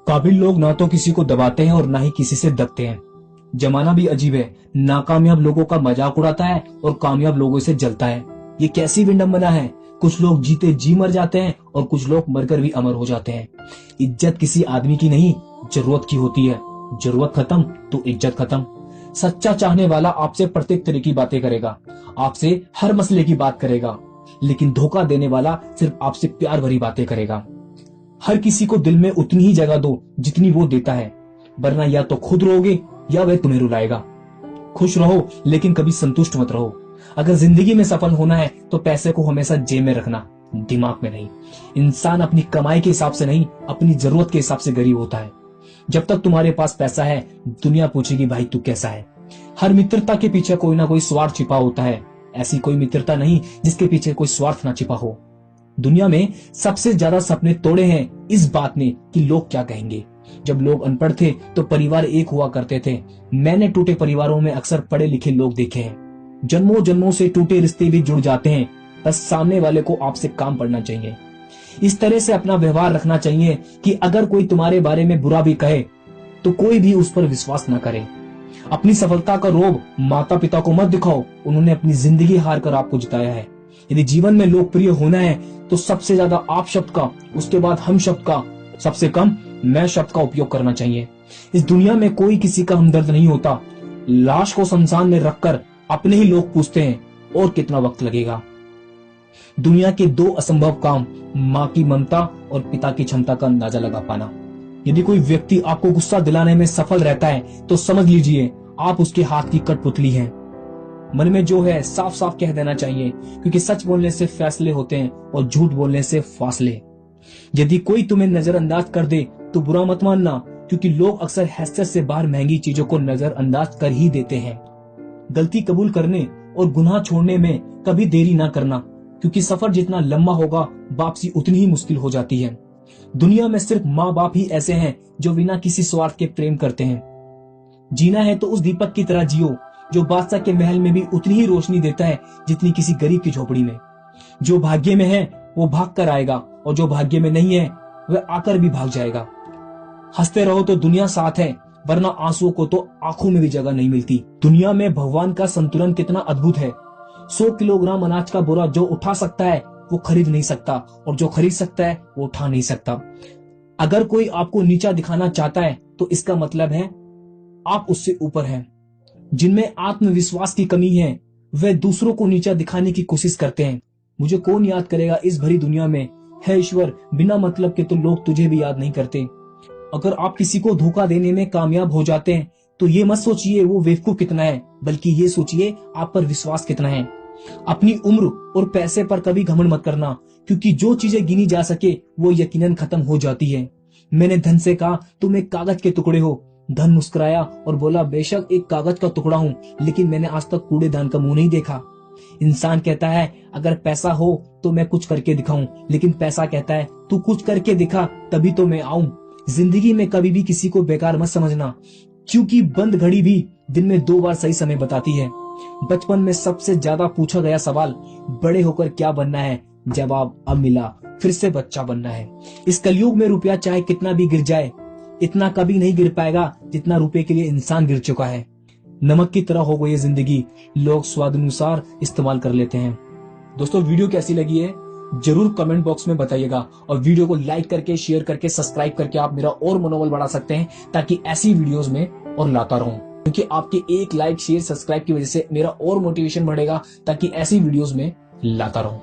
काबिल लोग ना तो किसी को दबाते हैं और ना ही किसी से दबते हैं। जमाना भी अजीब है, नाकामयाब लोगों का मजाक उड़ाता है और कामयाब लोगों से जलता है। ये कैसी विडंबना है। कुछ लोग जीते जी मर जाते हैं और कुछ लोग मरकर भी अमर हो जाते हैं। इज्जत किसी आदमी की नहीं, जरूरत की होती है। जरूरत खत्म तो इज्जत खत्म। सच्चा चाहने वाला आपसे प्रत्येक तरह की बातें करेगा, आपसे हर मसले की बात करेगा, लेकिन धोखा देने वाला सिर्फ आपसे प्यार भरी बातें करेगा। हर किसी को दिल में उतनी ही जगह दो जितनी वो देता है, वरना या तो खुद रोगे या वह तुम्हें रुलाएगा। खुश रहो लेकिन कभी संतुष्ट मत रहो। अगर जिंदगी में सफल होना है तो पैसे को हमेशा जेब में रखना, दिमाग में नहीं। इंसान अपनी कमाई के हिसाब से नहीं, अपनी जरूरत के हिसाब से गरीब होता है। जब तक तुम्हारे पास पैसा है, दुनिया पूछेगी भाई तू कैसा है। हर मित्रता के पीछे कोई ना कोई स्वार्थ छिपा होता है। ऐसी कोई मित्रता नहीं जिसके पीछे कोई स्वार्थ ना छिपा हो। दुनिया में सबसे ज्यादा सपने तोड़े हैं इस बात ने कि लोग क्या कहेंगे। जब लोग अनपढ़ थे तो परिवार एक हुआ करते थे। मैंने टूटे परिवारों में अक्सर पढ़े लिखे लोग देखे हैं। जन्मों जन्मों से टूटे रिश्ते भी जुड़ जाते हैं। बस सामने वाले को आपसे काम पड़ना चाहिए। इस तरह से अपना व्यवहार रखना चाहिए कि अगर कोई तुम्हारे बारे में बुरा भी कहे तो कोई भी उस पर विश्वास न करे। अपनी सफलता का रोब माता पिता को मत दिखाओ, उन्होंने अपनी जिंदगी हार कर आपको जिताया है। यदि जीवन में लोकप्रिय होना है तो सबसे ज्यादा आप शब्द का, उसके बाद हम शब्द का, सबसे कम मैं शब्द का उपयोग करना चाहिए। इस दुनिया में कोई किसी का हमदर्द नहीं होता। लाश को शमशान में रखकर अपने ही लोग पूछते हैं और कितना वक्त लगेगा। दुनिया के दो असंभव काम, माँ की ममता और पिता की क्षमता का अंदाजा लगा पाना। यदि कोई व्यक्ति आपको गुस्सा दिलाने में सफल रहता है तो समझ लीजिए आप उसके हाथ की कठपुतली हैं। मन में जो है साफ साफ कह देना चाहिए, क्योंकि सच बोलने से फैसले होते हैं और झूठ बोलने से फासले। यदि कोई तुम्हें नजरअंदाज कर दे तो बुरा मत मानना, क्योंकि लोग अक्सर हैसियत से बाहर महंगी चीजों को नजरअंदाज कर ही देते हैं। गलती कबूल करने और गुनाह छोड़ने में कभी देरी ना करना, क्योंकि सफर जितना लंबा होगा वापसी उतनी ही मुश्किल हो जाती है। दुनिया में सिर्फ माँ बाप ही ऐसे हैं जो बिना किसी स्वार्थ के प्रेम करते हैं। जीना है तो उस दीपक की तरह जियो जो बादशाह के महल में भी उतनी ही रोशनी देता है जितनी किसी गरीब की झोपड़ी में। जो भाग्य में है वो भाग कर आएगा और जो भाग्य में नहीं है वह आकर भी भाग जाएगा। हंसते रहो तो दुनिया साथ है, वरना आंसुओं को तो आंखों में भी जगह नहीं मिलती। दुनिया में भगवान का संतुलन कितना अद्भुत है। 100 किलोग्राम अनाज का बोरा जो उठा सकता है वो खरीद नहीं सकता, और जो खरीद सकता है वो उठा नहीं सकता। अगर कोई आपको नीचा दिखाना चाहता है तो इसका मतलब है आप उससे ऊपर हैं। जिनमें आत्मविश्वास की कमी है वे दूसरों को नीचा दिखाने की कोशिश करते हैं। मुझे कौन याद करेगा इस भरी दुनिया में, है ईश्वर, बिना मतलब के तो लोग तुझे भी याद नहीं करते। अगर आप किसी को धोखा देने में कामयाब हो जाते हैं तो ये मत सोचिए वो बेवकूफ कितना है, बल्कि ये सोचिए आप पर विश्वास कितना है। अपनी उम्र और पैसे पर कभी घमंड मत करना, क्योंकि जो चीजें गिनी जा सके वो यकीनन खत्म हो जाती है। मैंने धन से कहा तुम एक कागज के टुकड़े हो। धन मुस्कुराया और बोला बेशक एक कागज का टुकड़ा हूँ, लेकिन मैंने आज तक कूड़ेदान का मुंह नहीं देखा। इंसान कहता है अगर पैसा हो तो मैं कुछ करके दिखाऊं, लेकिन पैसा कहता है तू कुछ करके दिखा तभी तो मैं आऊं। जिंदगी में कभी भी किसी को बेकार मत समझना, क्योंकि बंद घड़ी भी दिन में 2 बार सही समय बताती है। बचपन में सबसे ज्यादा पूछा गया सवाल बड़े होकर क्या बनना है, जवाब अब मिला फिर से बच्चा बनना है। इस कलयुग में रुपया चाहे कितना भी गिर जाए, इतना कभी नहीं गिर पाएगा जितना रुपए के लिए इंसान गिर चुका है। नमक की तरह हो गई है जिंदगी, लोग स्वाद अनुसार इस्तेमाल कर लेते हैं। दोस्तों वीडियो कैसी लगी है जरूर कमेंट बॉक्स में बताइएगा, और वीडियो को लाइक करके, शेयर करके, सब्सक्राइब करके आप मेरा और मनोबल बढ़ा सकते हैं, ताकि ऐसी वीडियोस में और लाता रहूं। क्योंकि आपके एक लाइक, शेयर, सब्सक्राइब की वजह से मेरा और मोटिवेशन बढ़ेगा, ताकि ऐसी वीडियोस में लाता रहूं।